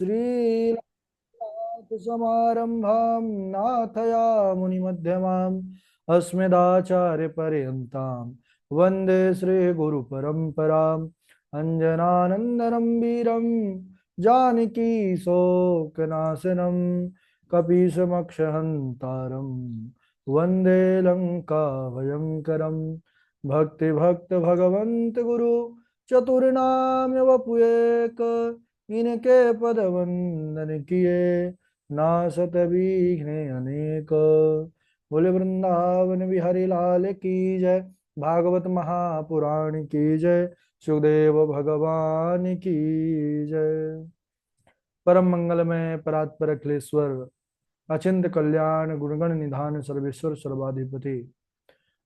श्री समारंभां नाथया मुनिमध्यमाम् अस्मदाचार्यपर्यन्तां वन्दे श्रीगुरुपरम्पराम् अञ्जनानन्दनं वीरं जानकी शोकनाशनं कपीशमक्षहन्तारं वन्दे लङ्काभयङ्करं भक्ति भगवन्त गुरु चतुर्नाम वपुएक इनके पद वंदन किए नासत विघ्ने अनेक। बोले वृंदावन बिहारी लाल की जय। भागवत महापुराण की जय। सुखदेव भगवान की जय। परम मंगलमय परात्पर अखिलेश्वर अचिंत कल्याण गुणगण निधान सर्वेश्वर सर्वाधिपति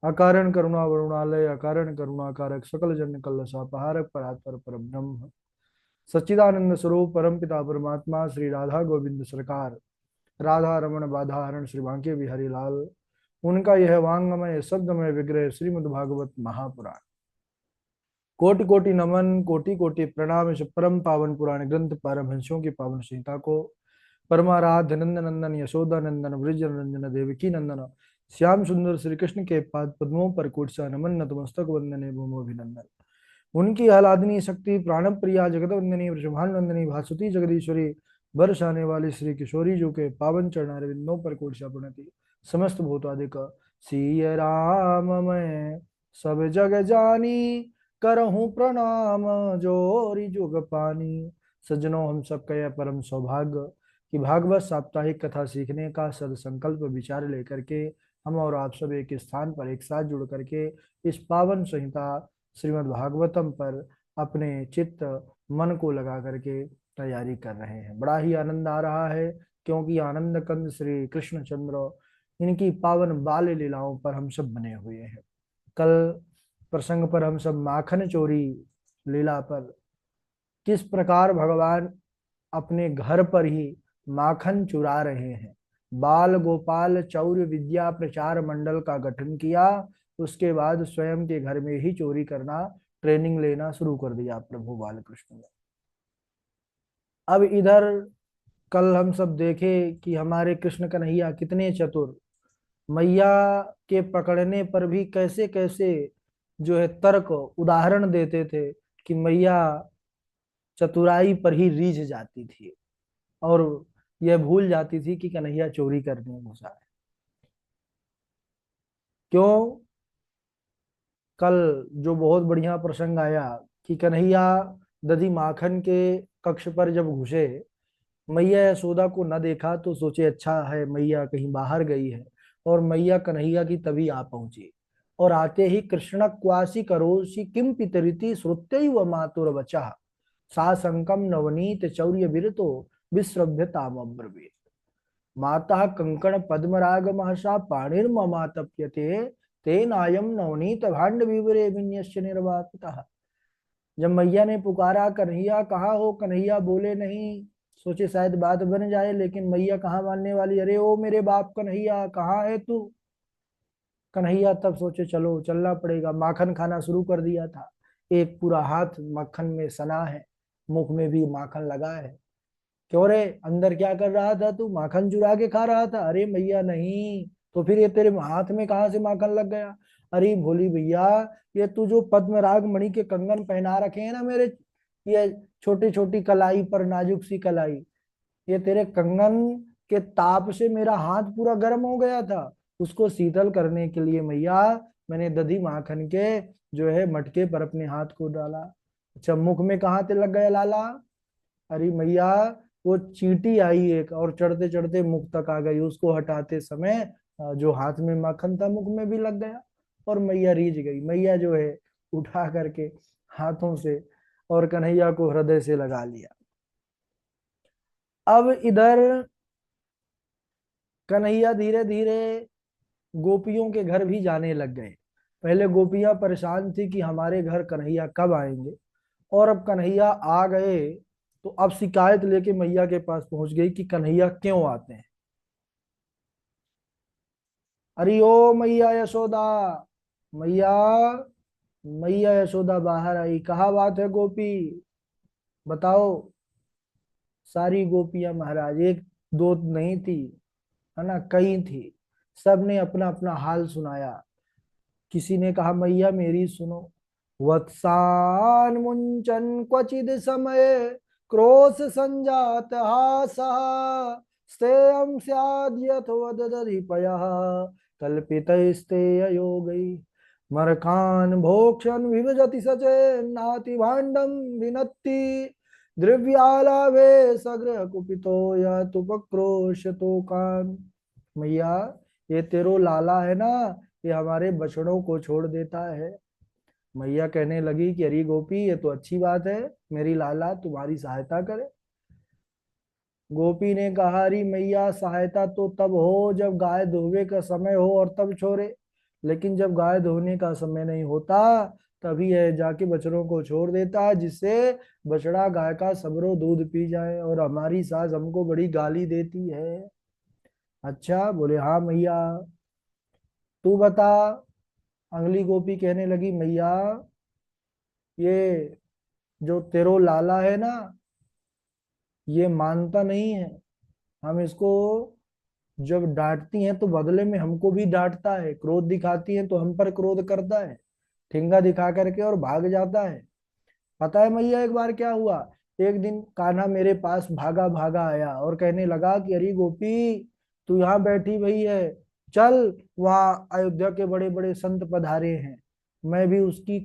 अकारण करुणा वरुणालय अकारण करुणाकारक सकल जन कल्लसापहारक परात्पर परब्रह्म सच्चिदानंद स्वरूप परम पिता परमात्मा श्री राधा गोविंद सरकार राधा रमण बाधाहरण श्री बांके बिहारी लाल उनका यह वांगमय शब्दमय विग्रह श्रीमद् भागवत महापुराण कोटि कोटि नमन कोटि कोटि प्रणाम। इस परम पावन पुराण ग्रंथ पारमहंसों की पावन संहिता को परमाराध्य नंदन नंदन यशोदा नंदन ब्रज नंदन देवकी नंदन श्याम सुंदर श्री कृष्ण के पाद पद्मों पर कोटसा नमन नतमस्तक वंदने भूमोभिनंदन। उनकी आह्लादनी शक्ति प्राण प्रिया जगत वंदनी वृषभानंदनी भासुती जगदीश्वरी वर्ष आने वाली श्री किशोरी जो के पावन चरणारविंदों पर कोटसा प्रणति समस्त भूतादिक सिय राम मैं सब जग जानी करहूं प्रणाम जोरी जुग पानी। सज्जनों, हम सब का यह परम सौभाग्य कि भागवत साप्ताहिक कथा सीखने का सदसंकल्प विचार लेकर के हम और आप सब एक स्थान पर एक साथ जुड़ करके इस पावन संहिता श्रीमद् भागवतम पर अपने चित्त मन को लगा करके तैयारी कर रहे हैं। बड़ा ही आनंद आ रहा है क्योंकि आनंद कंद श्री कृष्णचंद्र इनकी पावन बाल लीलाओं पर हम सब बने हुए हैं। कल प्रसंग पर हम सब माखन चोरी लीला पर किस प्रकार भगवान अपने घर पर ही माखन चुरा रहे हैं। बाल गोपाल चौर्य विद्या प्रचार मंडल का गठन किया, उसके बाद स्वयं के घर में ही चोरी करना ट्रेनिंग लेना शुरू कर दिया प्रभु बालकृष्ण ने। अब इधर कल हम सब देखे कि हमारे कृष्ण कन्हैया कितने चतुर, मैया के पकड़ने पर भी कैसे कैसे जो है तर्क उदाहरण देते थे कि मैया चतुराई पर ही रीझ जाती थी और यह भूल जाती थी कि कन्हैया चोरी करने घुसा है। क्यों? कल जो बहुत बढ़िया प्रसंग आया कि कन्हैया दधी माखन के कक्ष पर जब घुसे, मैया यशोदा को न देखा तो सोचे अच्छा है मैया कहीं बाहर गई है, और मैया कन्हैया की तभी आ पहुंची और आते ही कृष्ण क्वासी करोसी किम पितरिति श्रुत्यैव मातुर वचः सासंकम नवनीत चौर्य विरतो विश्रभ्यतामब्रवीत। माता कंकण पद्मराग महसा पाणिर्ममातप्यते तेनायम नवनीत भांड विवरे विन्यस्य निर्वापितः। जब मैया ने पुकारा कन्हैया कहाँ हो, कन्हैया बोले नहीं, सोचे शायद बात बन जाए, लेकिन मैया कहाँ मानने वाली। अरे ओ मेरे बाप कन्हैया कहाँ है तू। कन्हैया तब सोचे चलो चलना पड़ेगा। माखन खाना शुरू कर दिया था, एक पूरा हाथ मक्खन में सना है, मुख में भी माखन लगा है। क्यों रे, अंदर क्या कर रहा था तू? माखन चुरा के खा रहा था? अरे मैया नहीं, तो फिर ये तेरे हाथ में कहाँ से माखन लग गया? अरे भोली भैया, ये तू जो पद्मराग मणि के कंगन पहना रखे हैं ना मेरे, ये छोटी छोटी कलाई पर नाजुक सी कलाई, ये तेरे कंगन के ताप से मेरा हाथ पूरा गर्म हो गया था। उसको शीतल करने के लिए मैया मैंने दधी माखन के जो है मटके पर अपने हाथ को डाला। अच्छा, मुख में कहाँ से लग गया लाला? अरे मैया, वो चींटी आई एक और चढ़ते चढ़ते मुख तक आ गई, उसको हटाते समय जो हाथ में माखन था मुख में भी लग गया और मैया रीझ गई। मैया जो है उठा करके हाथों से और कन्हैया को हृदय से लगा लिया। अब इधर कन्हैया धीरे धीरे गोपियों के घर भी जाने लग गए। पहले गोपियां परेशान थी कि हमारे घर कन्हैया कब आएंगे, और अब कन्हैया आ गए तो अब शिकायत लेके मैया के पास पहुंच गई कि कन्हैया क्यों आते हैं। अरे ओ मैया यशोदा, मैया मैया यशोदा बाहर आई। कहा बात है गोपी, बताओ। सारी गोपियां महाराज, एक दो नहीं थी, है ना, कई थी। सबने अपना अपना हाल सुनाया। किसी ने कहा मैया मेरी सुनो। वत्सान मुंचन क्वचिद समय क्रोश संजात हासः स्तेयं स्याद् यथवदधिपयः कल्पितैस्तेययोगै मरकान् भोक्ष्यन् विभजति सचे नाति भाण्डं विनत्ति द्रव्यालाभे सगृह कुपितो यतुपक्रोशतो कान। मैया, ये तेरो लाला है ना, ये हमारे बछड़ों को छोड़ देता है। मैया कहने लगी कि अरे गोपी, ये तो अच्छी बात है, मेरी लाला तुम्हारी सहायता करे। गोपी ने कहा अरे मैया, सहायता तो तब हो जब गाय धोवे का समय हो और तब छोड़े, लेकिन जब गाय धोने का समय नहीं होता तभी है जाके बछड़ों को छोड़ देता है, जिससे बछड़ा गाय का सबरो दूध पी जाए। और हमारी सास हमको बड़ी गाली देती है। अच्छा, बोले हाँ मैया। तू बता। अगली गोपी कहने लगी मैया, ये जो तेरो लाला है ना, ये मानता नहीं है। हम इसको जब डांटती हैं तो बदले में हमको भी डांटता है, क्रोध दिखाती है तो हम पर क्रोध करता है, ठेंगा दिखा करके और भाग जाता है। पता है मैया एक बार क्या हुआ? एक दिन कान्हा मेरे पास भागा भागा आया और कहने लगा कि अरे गोपी, तू यहाँ बैठी हुई है, चल, वहाँ अयोध्या के बड़े बड़े संत पधारे हैं। मैं भी उसकी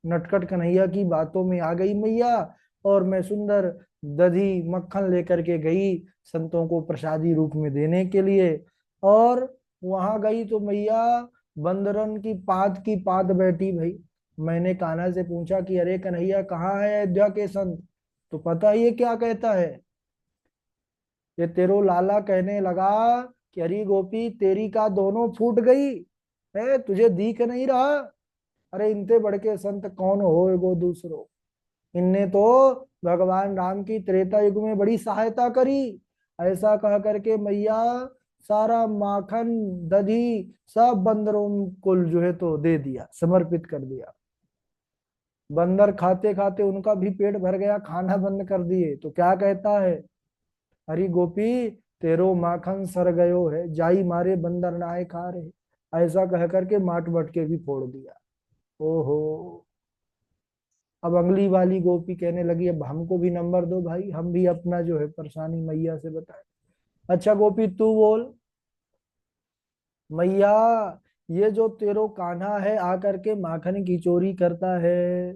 नटखट कन्हैया की बातों में आ गई मैया, और मैं सुंदर दही मक्खन लेकर के गई संतों को प्रसादी रूप में देने के लिए। और वहां गई तो मैया, बंदरन की पात बैठी भाई। मैंने कान्हा से पूछा कि अरे कन्हैया, कहाँ है अयोध्या के संत? तो पता ही है क्या कहता है? ये तेरो लाला कहने लगा कि अरे गोपी, तेरी का दोनों फूट गई है, तुझे दिख नहीं रहा? अरे इनते बढ़ के संत कौन हो गो दूसरो। इनने तो भगवान राम की त्रेता युग में बड़ी सहायता करी। ऐसा कह करके मैया सारा माखन दधी सब बंदरों को जो है तो दे दिया, समर्पित कर दिया। बंदर खाते खाते उनका भी पेट भर गया, खाना बंद कर दिए। तो क्या कहता है? हरी गोपी, तेरो माखन सर गयो है, जाई मारे बंदर नाय खा रहे। ऐसा कह करके माट बटके भी फोड़ दिया। ओहो। अब अगली वाली गोपी कहने लगी अब हमको भी नंबर दो भाई, हम भी अपना जो है परेशानी मैया से बताए। अच्छा गोपी तू बोल। मैया, ये जो तेरो कान्हा है आकर के माखन की चोरी करता है।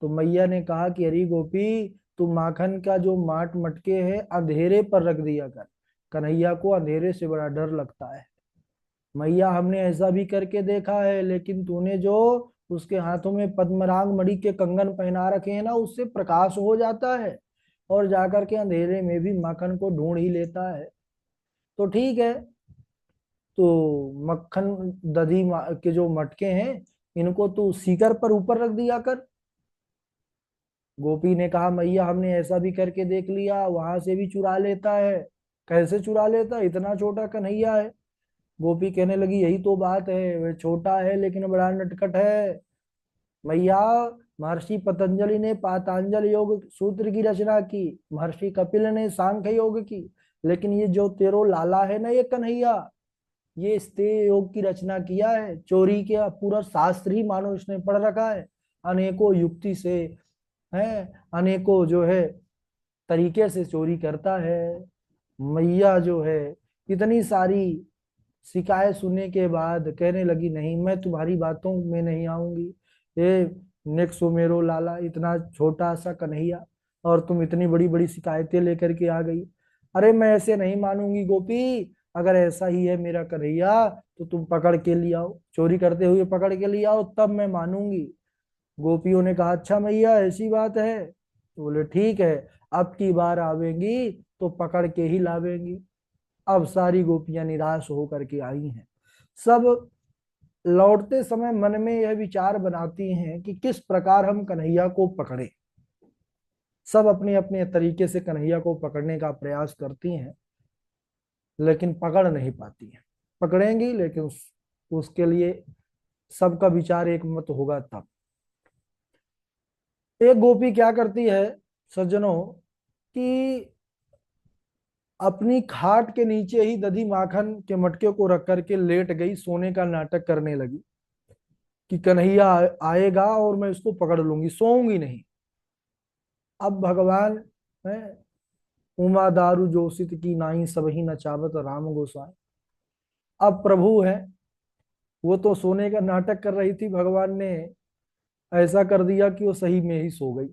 तो मैया ने कहा कि अरे गोपी, तू माखन का जो माट मटके है अंधेरे पर रख दिया कर, कन्हैया को अंधेरे से बड़ा डर लगता है। मैया, हमने ऐसा भी करके देखा है, लेकिन तूने जो उसके हाथों में पद्मराग मणि के कंगन पहना रखे हैं ना, उससे प्रकाश हो जाता है और जाकर के अंधेरे में भी माखन को ढूंढ ही लेता है। तो ठीक है, तो मक्खन दधी के जो मटके हैं, इनको तू सीकर पर ऊपर रख दिया कर। गोपी ने कहा मैया, हमने ऐसा भी करके देख लिया, वहां से भी चुरा लेता है। कैसे चुरा लेता है? इतना छोटा कन्हैया है। गोपी कहने लगी यही तो बात है, वह छोटा है लेकिन बड़ा नटखट है। मैया, महर्षि पतंजलि ने पातंजल योग सूत्र की रचना की, महर्षि कपिल ने सांख्य योग की, लेकिन ये जो तेरो लाला है ना, ये कन्हैया, ये स्तेय योग की रचना किया है। चोरी के पूरा शास्त्र ही मानो इसने पढ़ रखा है, अनेकों युक्ति से, है, अनेकों जो है तरीके से चोरी करता है। मैया जो है इतनी सारी शिकायत सुनने के बाद कहने लगी नहीं, मैं तुम्हारी बातों में नहीं आऊंगी। ये नेक्सो मेरो लाला, इतना छोटा सा कन्हैया, और तुम इतनी बड़ी बड़ी शिकायतें लेकर के आ गई। अरे मैं ऐसे नहीं मानूंगी गोपी, अगर ऐसा ही है मेरा कन्हैया तो तुम पकड़ के ले आओ, चोरी करते हुए पकड़ के ले आओ, तब मैं मानूंगी। गोपियों ने कहा अच्छा मैया ऐसी बात है? तो बोले ठीक है, अब की बार आवेंगी तो पकड़ के ही लावेंगी। अब सारी गोपियां निराश होकर के आई हैं। सब लौटते समय मन में यह विचार बनाती हैं कि किस प्रकार हम कन्हैया को पकड़े। सब अपने अपने तरीके से कन्हैया को पकड़ने का प्रयास करती हैं, लेकिन पकड़ नहीं पाती हैं। पकड़ेंगी लेकिन उसके लिए सबका विचार एक मत होगा तब। एक गोपी क्या करती है सज्जनों, कि अपनी खाट के नीचे ही दधी माखन के मटके को रख करके लेट गई, सोने का नाटक करने लगी कि कन्हैया आएगा और मैं उसको पकड़ लूंगी, सोऊंगी नहीं। अब भगवान है, उमा दारू जोशित की नाई सबही नचावत राम गोसाई। अब प्रभु है, वो तो सोने का नाटक कर रही थी, भगवान ने ऐसा कर दिया कि वो सही में ही सो गई।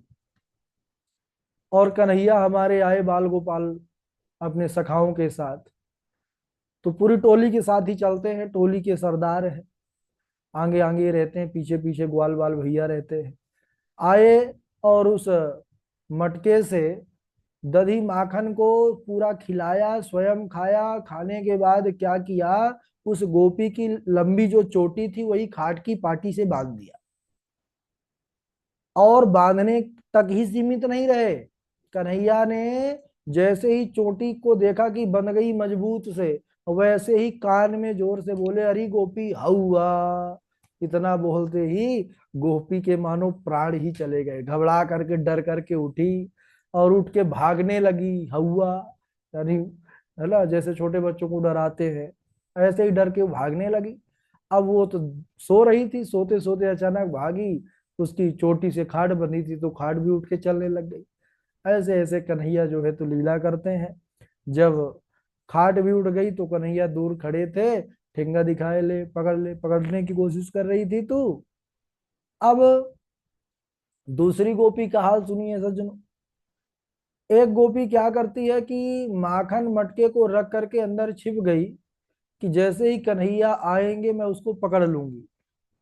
और कन्हैया हमारे आए बाल गोपाल अपने सखाओं के साथ, तो पूरी टोली के साथ ही चलते हैं, टोली के सरदार हैं, आगे आगे रहते हैं, पीछे पीछे ग्वाल बाल भैया रहते हैं। आए और उस मटके से दही माखन को पूरा खिलाया, स्वयं खाया। खाने के बाद क्या किया, उस गोपी की लंबी जो चोटी थी वही खाट की पाटी से बांध दिया। और बांधने तक ही सीमित नहीं रहे, कन्हैया ने जैसे ही चोटी को देखा कि बंध गई मजबूत से, वैसे ही कान में जोर से बोले, अरे गोपी हौआ। इतना बोलते ही गोपी के मानो प्राण ही चले गए, घबरा करके डर करके उठी और उठ के भागने लगी, हौआ यानी है ना, जैसे छोटे बच्चों को डराते हैं ऐसे ही डर के भागने लगी। अब वो तो सो रही थी, सोते सोते अचानक भागी, उसकी चोटी से खाट बंधी थी तो खाट भी उठ के चलने लग गई। ऐसे ऐसे कन्हैया जो है तो लीला करते हैं। जब खाट भी उठ गई तो कन्हैया दूर खड़े थे, ठेंगा दिखाए, ले पकड़ ले, पकड़ने की कोशिश कर रही थी तू। अब दूसरी गोपी का हाल सुनिए सज्जनों। एक गोपी क्या करती है कि माखन मटके को रख करके अंदर छिप गई कि जैसे ही कन्हैया आएंगे मैं उसको पकड़ लूंगी,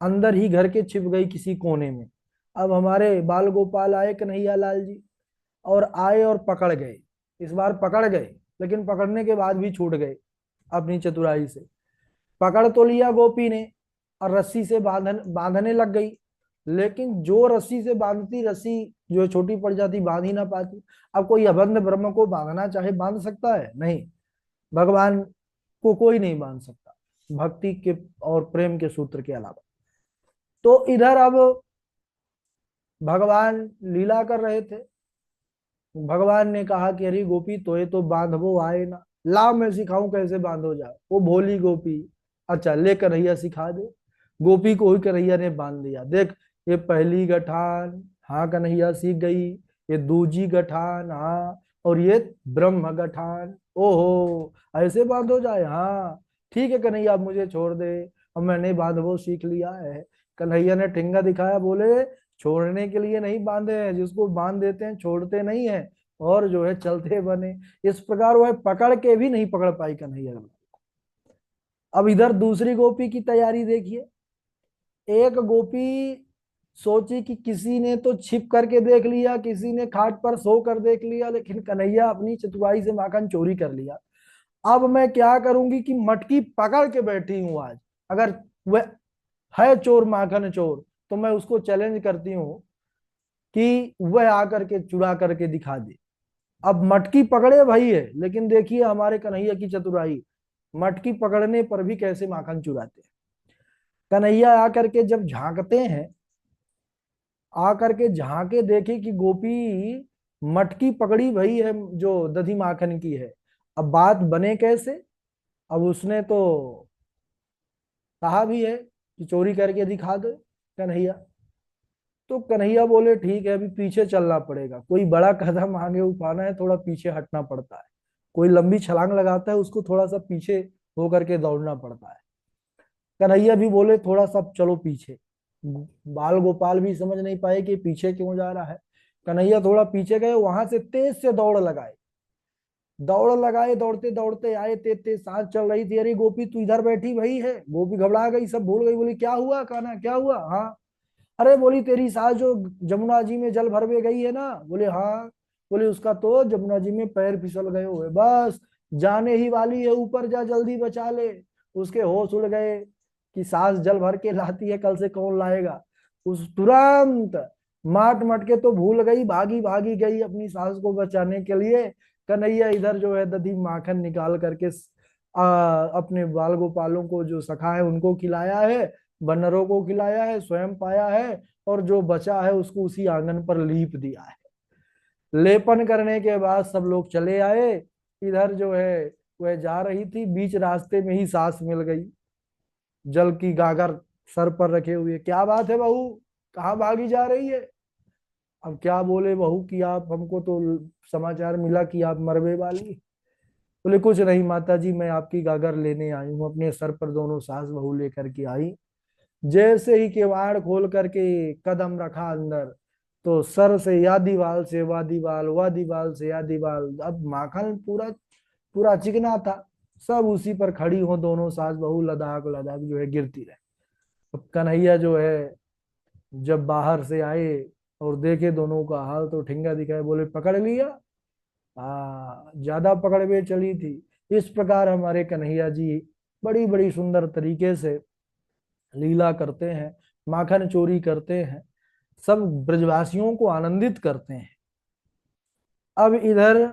अंदर ही घर के छिप गई किसी कोने में। अब हमारे बाल गोपाल आए, कन्हैया लाल जी, और आए और पकड़ गए। इस बार पकड़ गए, लेकिन पकड़ने के बाद भी छूट गए अपनी चतुराई से। पकड़ तो लिया गोपी ने और रस्सी से बांधने लग गई, लेकिन जो रस्सी से बांधती, रस्सी जो छोटी पड़ जाती, बांध ही ना पाती। अब कोई अबंध ब्रह्म को बांधना चाहे बांध सकता है? नहीं, भगवान को कोई नहीं बांध सकता भक्ति के और प्रेम के सूत्र के अलावा। तो इधर अब भगवान लीला कर रहे थे। भगवान ने कहा कि अरे गोपी तो ये तो बांधवो आए ना, ला मैं सिखाऊं कैसे बांधो जाए। वो भोली गोपी, अच्छा ले कन्हैया सिखा दे। गोपी को ही कन्हैया ने बांध दिया। देख, ये पहली गठान, हाँ कन्हैया सीख गई। ये दूजी गठान, हाँ, और ये ब्रह्म गठान, ओहो ऐसे बांधो जाए, हाँ ठीक है कन्हैया अब मुझे छोड़ दे, अब मैंने बांधवो सीख लिया है। कन्हैया ने ठेंगा दिखाया, बोले छोड़ने के लिए नहीं बांधे हैं, जिसको बांध देते हैं छोड़ते नहीं है, और जो है चलते बने। इस प्रकार वह पकड़ के भी नहीं पकड़ पाई कन्हैया। अब इधर दूसरी गोपी की तैयारी देखिए। एक गोपी सोची कि किसी ने तो छिप करके देख लिया, किसी ने खाट पर सो कर देख लिया, लेकिन कन्हैया अपनी चतुराई से माखन चोरी कर लिया। अब मैं क्या करूंगी कि मटकी पकड़ के बैठी हूं आज, अगर वह है चोर माखन चोर तो मैं उसको चैलेंज करती हूँ कि वह आकर के चुरा करके दिखा दे। अब मटकी पकड़े भाई है, लेकिन देखिए हमारे कन्हैया की चतुराई, मटकी पकड़ने पर भी कैसे माखन चुराते हैं। कन्हैया आकर के जब झांकते हैं, आकर के झांके देखे कि गोपी मटकी पकड़ी भई है जो दधी माखन की है। अब बात बने कैसे। अब उसने तो कहा भी है कि चोरी करके दिखा दो कन्हैया। तो कन्हैया बोले ठीक है, अभी पीछे चलना पड़ेगा, कोई बड़ा कदम आगे उठाना है थोड़ा पीछे हटना पड़ता है, कोई लंबी छलांग लगाता है उसको थोड़ा सा पीछे होकर के दौड़ना पड़ता है। कन्हैया भी बोले थोड़ा सा चलो पीछे। बाल गोपाल भी समझ नहीं पाए कि पीछे क्यों जा रहा है। कन्हैया थोड़ा पीछे गए, वहां से तेज से दौड़ लगाए, दौड़ लगाए, दौड़ते दौड़ते आए, तेज तेज सांस चल रही थी। अरे गोपी तू इधर बैठी भई है। गोपी घबरा गई, सब भूल गई, बोली क्या हुआ कान्हा, क्या हुआ। हाँ, अरे बोली तेरी सास जो जमुना जी में जल भरवे गई है ना। बोले हाँ। बोले उसका तो जमुना जी में पैर फिसल गए हुए, बस जाने ही वाली है, ऊपर जा जल्दी बचा ले। उसके होश उड़ गए कि सास जल भर के लाती है, कल से कौन लाएगा। उस तुरंत माट मट के तो भूल गई, भागी भागी गई अपनी सास को बचाने के लिए। कन्हैया इधर जो है दधी माखन निकाल करके अपने बाल गोपालों को जो सखा है उनको खिलाया है, बन्नरों को खिलाया है, स्वयं पाया है, और जो बचा है उसको उसी आंगन पर लीप दिया है। लेपन करने के बाद सब लोग चले आए। इधर जो है वह जा रही थी, बीच रास्ते में ही सांस मिल गई, जल की गागर सर पर रखे हुए। क्या बात है बहू, कहाँ भागी जा रही है? अब क्या बोले बहू कि आप, हमको तो समाचार मिला कि आप मरने वाली। बोले कुछ नहीं माता जी, मैं आपकी गागर लेने आई हूँ। अपने सर पर दोनों सास बहू लेकर के आई। जैसे ही किवाड़ खोल करके कदम रखा अंदर, तो सर से या दीवाल से वा दीवाल, वा दीवाल से या दीवाल। अब माखन पूरा पूरा चिकना था, सब उसी पर खड़ी हो दोनों सास बहू, लदाख लदाख जो है गिरती रहे। अब कन्हैया जो है जब बाहर से आए और देखे दोनों का हाल, तो ठिंगा दिखाए, बोले पकड़ लिया। ज्यादा पकड़ में चली थी। इस प्रकार हमारे कन्हैया जी बड़ी बड़ी सुंदर तरीके से लीला करते हैं, माखन चोरी करते हैं, सब ब्रजवासियों को आनंदित करते हैं। अब इधर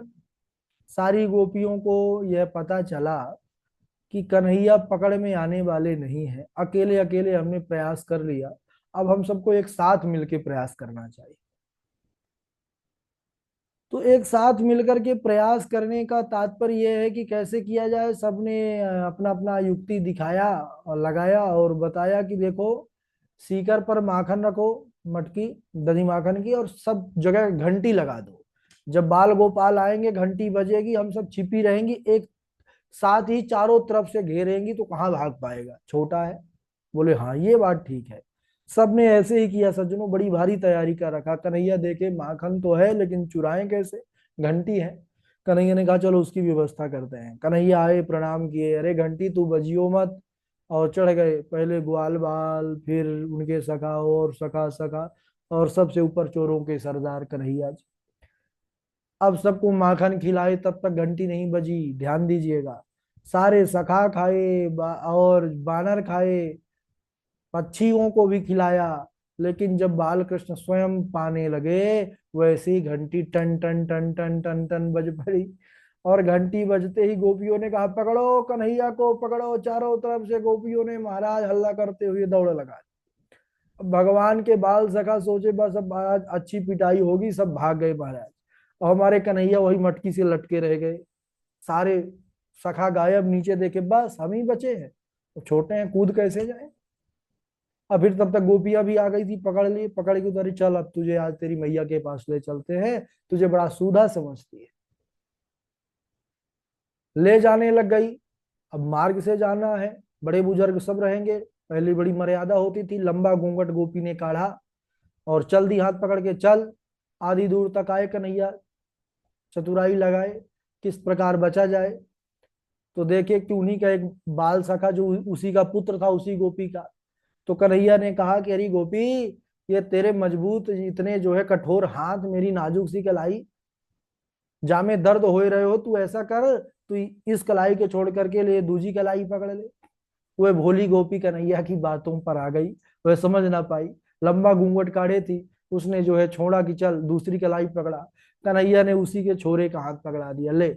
सारी गोपियों को यह पता चला कि कन्हैया पकड़ में आने वाले नहीं है, अकेले अकेले हमने प्रयास कर लिया, अब हम सबको एक साथ मिलकर प्रयास करना चाहिए। तो एक साथ मिलकर के प्रयास करने का तात्पर्य यह है कि कैसे किया जाए। सबने अपना अपना युक्ति दिखाया और लगाया और बताया कि देखो, सीकर पर माखन रखो, मटकी दही माखन की, और सब जगह घंटी लगा दो। जब बाल गोपाल आएंगे घंटी बजेगी, हम सब छिपी रहेंगी, एक साथ ही चारों तरफ से घेरेंगी, तो कहाँ भाग पाएगा, छोटा है। बोले हाँ ये बात ठीक है। सबने ऐसे ही किया सज्जनों, बड़ी भारी तैयारी कर रखा। कन्हैया देखे माखन तो है लेकिन चुराएं कैसे, घंटी है। कन्हैया ने कहा चलो उसकी व्यवस्था करते हैं। कन्हैया आए, प्रणाम किए, अरे घंटी तू बजियो मत, और चढ़ गए। पहले ग्वाल बाल, फिर उनके सखा और सखा सखा, और सबसे ऊपर चोरों के सरदार कन्हैया जी। अब सबको माखन खिलाए तब तक घंटी नहीं बजी, ध्यान दीजिएगा। सारे सखा खाए, और बानर खाए, पक्षियों को भी खिलाया। लेकिन जब बालकृष्ण स्वयं पाने लगे, वैसे ही घंटी टन टन टन टन टन टन बज पड़ी। और घंटी बजते ही गोपियों ने कहा पकड़ो कन्हैया को, पकड़ो। चारों तरफ से गोपियों ने महाराज हल्ला करते हुए दौड़ लगा। अब भगवान के बाल सखा सोचे बस अब आज अच्छी पिटाई होगी, सब भाग गए महाराज। और हमारे कन्हैया वही मटकी से लटके रह गए। सारे सखा गायब, नीचे देखे बस हम ही बचे हैं, तो छोटे हैं कूद कैसे जाए। अब फिर तब तक गोपियां भी आ गई थी, पकड़ ली, पकड़ के उधर, चल अब तुझे आज तेरी मैया के पास ले चलते हैं, तुझे बड़ा सूधा समझती है। ले जाने लग गई। अब मार्ग से जाना है, बड़े बुजुर्ग सब रहेंगे, पहले बड़ी मर्यादा होती थी। लंबा घूंघट गोपी ने काढ़ा और चल दी, हाथ पकड़ के चल। आधी दूर तक आए कन्हैया, चतुराई लगाए किस प्रकार बचा जाए। तो देखे कि उन्हीं का एक बाल सखा जो उसी का पुत्र था, उसी गोपी का। तो कन्हैया ने कहा कि अरे गोपी, ये तेरे मजबूत इतने जो है कठोर हाथ, मेरी नाजुक सी कलाई, जामे दर्द हो रहे हो, तू ऐसा कर, तू इस कलाई के छोड़ करके ले दूजी कलाई पकड़ ले। वह भोली गोपी कन्हैया की बातों पर आ गई, वह समझ ना पाई। लंबा घूंघट काढ़े थी, उसने जो है छोड़ा कि चल दूसरी कलाई पकड़ा। कन्हैया ने उसी के छोरे का हाथ पकड़ा दिया, ले।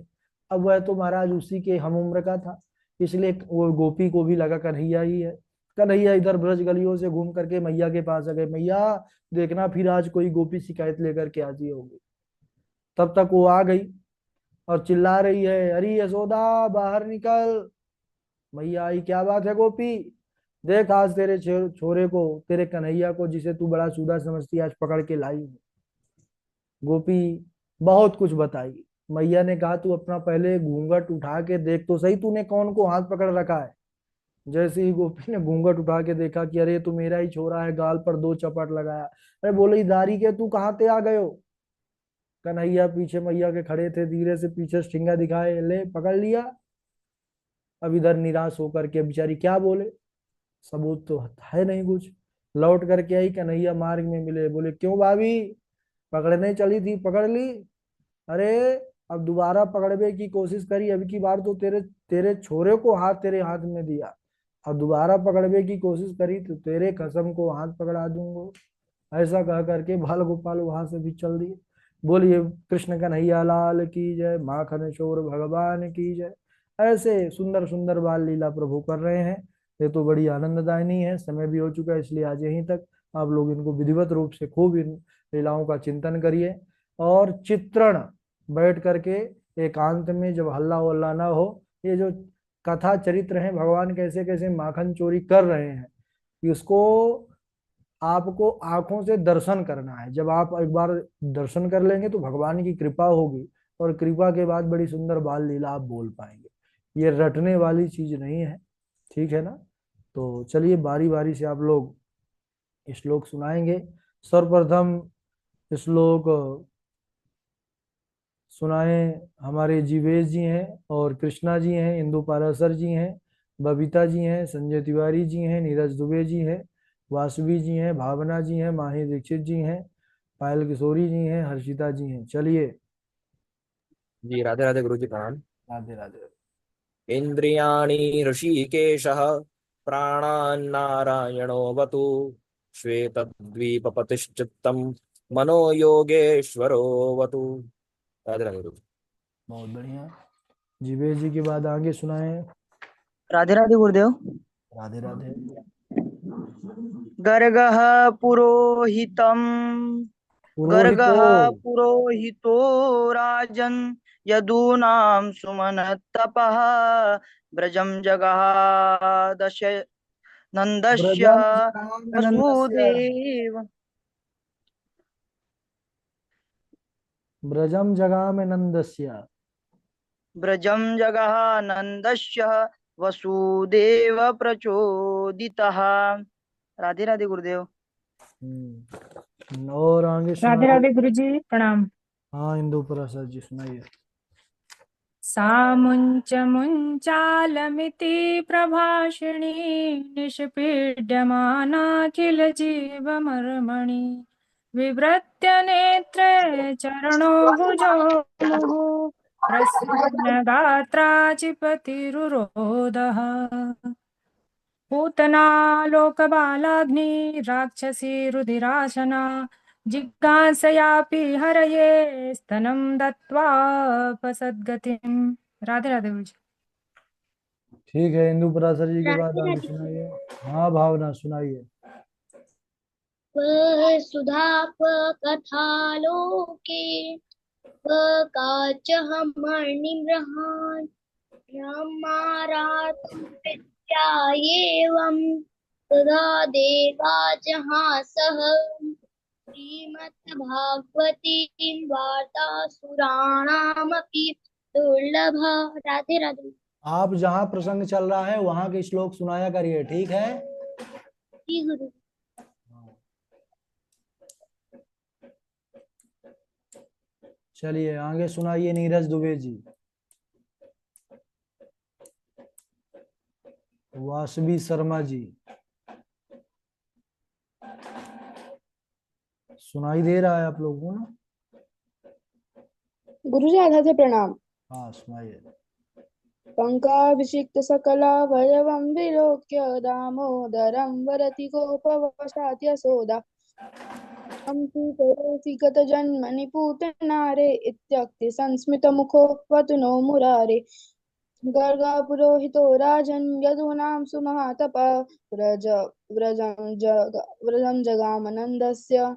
अब वह तो महाराज उसी के हम उम्र का था, इसलिए वो गोपी को भी लगा कन्हैया ही है। कन्हैया इधर ब्रज गलियों से घूम करके मैया के पास आ गए, मैया देखना फिर आज कोई गोपी शिकायत लेकर के आती होगी। तब तक वो आ गई और चिल्ला रही है, अरे यशोदा बाहर निकल। मैया आई, क्या बात है गोपी, देख आज तेरे छोरे को, तेरे कन्हैया को, जिसे तू बड़ा सूदा समझती है, आज पकड़ के लाई हूँ। गोपी बहुत कुछ बताई। मैया ने कहा तू अपना पहले घूंघट उठा के देख तो सही, तूने कौन को हाथ पकड़ रखा है। जैसे ही गोपी ने घूंघट उठा के देखा कि अरे तू मेरा ही छोरा है, गाल पर दो चपट लगाया। अरे बोले दारी के तू कहाँ ते आ गए हो। कन्हैया पीछे मैया के खड़े थे, धीरे से पीछे ठिंगा दिखाए, ले पकड़ लिया। अब इधर निराश होकर के बेचारी क्या बोले, सबूत तो है नहीं कुछ। लौट करके आई, कन्हैया मार्ग में मिले, बोले क्यों भाभी, पकड़ने चली थी पकड़ ली। अरे अब दोबारा पकड़ने की कोशिश करी, अब की बार तो तेरे तेरे छोरे को हाथ तेरे हाथ में दिया, और दोबारा पकड़ने की कोशिश करी तो तेरे कसम को हाथ पकड़ा दूंगा। ऐसा कह करके बाल गोपाल वहां से भी चल दिए। बोलिए कृष्ण कन्हैया लाल की जय, माखन चोर भगवान की जय। ऐसे सुंदर सुंदर बाल लीला प्रभु कर रहे हैं। ये तो बड़ी आनंददायनी है। समय भी हो चुका है, इसलिए आज यहीं तक। आप लोग इनको विधिवत रूप से खूब इन लीलाओं का चिंतन करिए, और चित्रण बैठ करके एकांत में, जब हल्ला वल्ला ना हो, ये जो कथा चरित्र है, भगवान कैसे कैसे माखन चोरी कर रहे हैं, इसको आपको आंखों से दर्शन करना है। जब आप एक बार दर्शन कर लेंगे तो भगवान की कृपा होगी, और कृपा के बाद बड़ी सुंदर बाल लीला आप बोल पाएंगे। ये रटने वाली चीज नहीं है, ठीक है ना। तो चलिए बारी बारी से आप लोग श्लोक सुनाएंगे। सर्वप्रथम श्लोक सुनाए हमारे जीवेश जी हैं, और कृष्णा जी हैं, इंदु पाराशर जी हैं, बबीता जी हैं, संजय तिवारी जी हैं, नीरज दुबे जी हैं, वासवी जी हैं, भावना जी हैं, माही दीक्षित जी हैं, पायल किशोरी जी हैं, हर्षिता जी हैं। चलिए। जी राधे राधे गुरु जी प्रणाम। राधे राधे। इंद्रियाणि ऋषिकेशः प्राणान्नारायणो वतु श्वेतद्वीपपतिश्चित्तम् मनो योगेश्वरो वतु। राधे राधे गुरु जी। बहुत बढ़िया। जीवेश जी के बाद आगे सुनाए। राधे राधे गुरुदेव। राधे राधे। गर्गः पुरोहितम् पुरोहितो। गर्गः पुरोहितो राजन् यदूनां सुमनत्तपः व्रजं जगः दश नन्दस्य ब्रजम जगामिनन्दस्य। वसुदेव ब्रजम जगामिनन्दस्य। व्रजं जगः नन्दस्य वसुदेव प्रचोदितः। राधे राधे गुरुदेव। और आगे राधे सुनाइए। राधे गुरु जी प्रणाम। हाँ, इंदु प्रसाद जी सुनाइए। सा मुञ्च मुञ्चालमिति प्रभाषिणी निष्पीड्यमानाखिल जीवमर्मणि विव्रत्य नेत्रे चरणो भुजौ मुहुः प्रसन्नगात्रा चिपतिरुरोदः पूतना लोकबालाग्नि राक्षसी रुधिराशना जिज्ञासयापि हरये स्तनं दत्त्वापसद्गतिम्। राधे राधे गुरु जी। ठीक है, इंदु पराशर जी के बाद राधे आगे राधे। सुनाइए। हाँ भावना सुनाइए। वसुधापकथालोके काचहमणिमृहान् ब्रह्माराधं विद्यायेवं तदा देवा जहासः श्रीमद्भागवतीं वार्तासुराणामपि दुर्लभा। राधे राधे। आप जहाँ प्रसंग चल रहा है वहां के श्लोक सुनाया करिए, ठीक है। श्री गुरु। चलिए आगे सुनाइए नीरज दुबे जी। वासवी शर्मा जी, सुनाई दे रहा है आप लोगों को ना? गुरु जी आधा से प्रणाम। हाँ सुनाइए। पंकाभिषिक्त सकला भैरवं विलोक्य दामोदरं वरति गोपवशात् यशोदा तं स्वीकरोषि गतजन्मनि पूतनारे इत्युक्ते संस्मितमुखो वतुनो मुरारे गर्गपुरोहितो राजन् यदूनां सुमहातपः व्रज व्रजं जगामनन्दस्य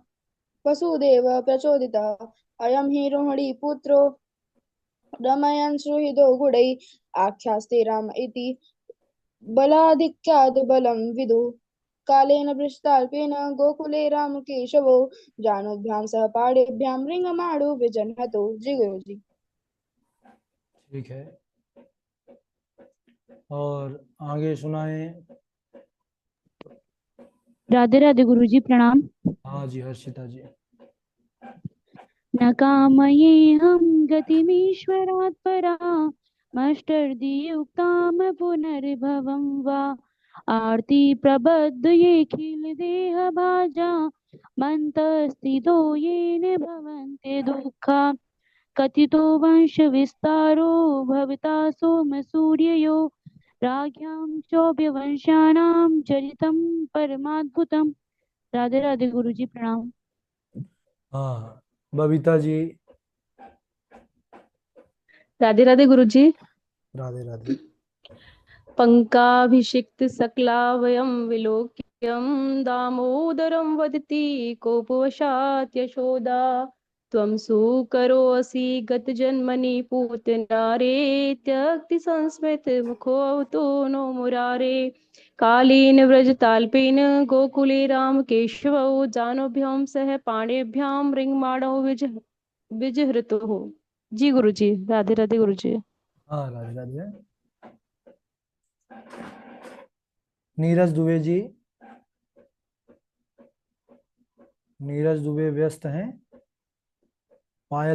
वसुदेव प्रचोदितः अयं हि रोहिणीपुत्रो रमयन् सुहृदो गुणैः आख्यास्ते राम इति बलाधिक्यात् बलं विदुः कालेन वृषताल्पेन गोकुले रामकेशवो जानुभ्यां सह पाणिभ्यां रिङ्गमाणो विजह्नतो। जी गुरु जी। ठीक है, और आगे सुनाए। राधे राधे गुरु जी प्रणाम। हाँ जी, हर्षिता जी। न कामयेऽहं गतिमीश्वरात् परामष्टर्दियुक्तां पुनर्भवं वा आर्ति प्रबद्धयेऽखिल देहभाजा मन्तस्थितो येन भवन्ति दुःखा कथितो वंशविस्तारो भविता सोमसूर्ययो राज्ञां चोभयवंशानां चरितं परमाद्भुतम्। राधे राधे गुरु जी प्रणाम। हाँ, बबीता जी। राधे राधे गुरु जी। राधे राधे। पंकाभिषिक्त सकलावयं विलोक्यं दामोदरं वदति कोपवशात् यशोदा त्वं सुकरोऽसि गतजन्मनि पूतनारे त्यक्ति संस्मृत मुखोऽवतो नो मुरारे कालेन व्रजताल्पेन गोकुले रामकेशवौ जानोभ्यां सह पाणिभ्यां रिंगमाणौ विजहृतुः। जी गुरु जी, राधे राधे गुरु जी। हाँ राधे राधे। नीरज दुबे जी, नीरज दुबे व्यस्त हैं। पायल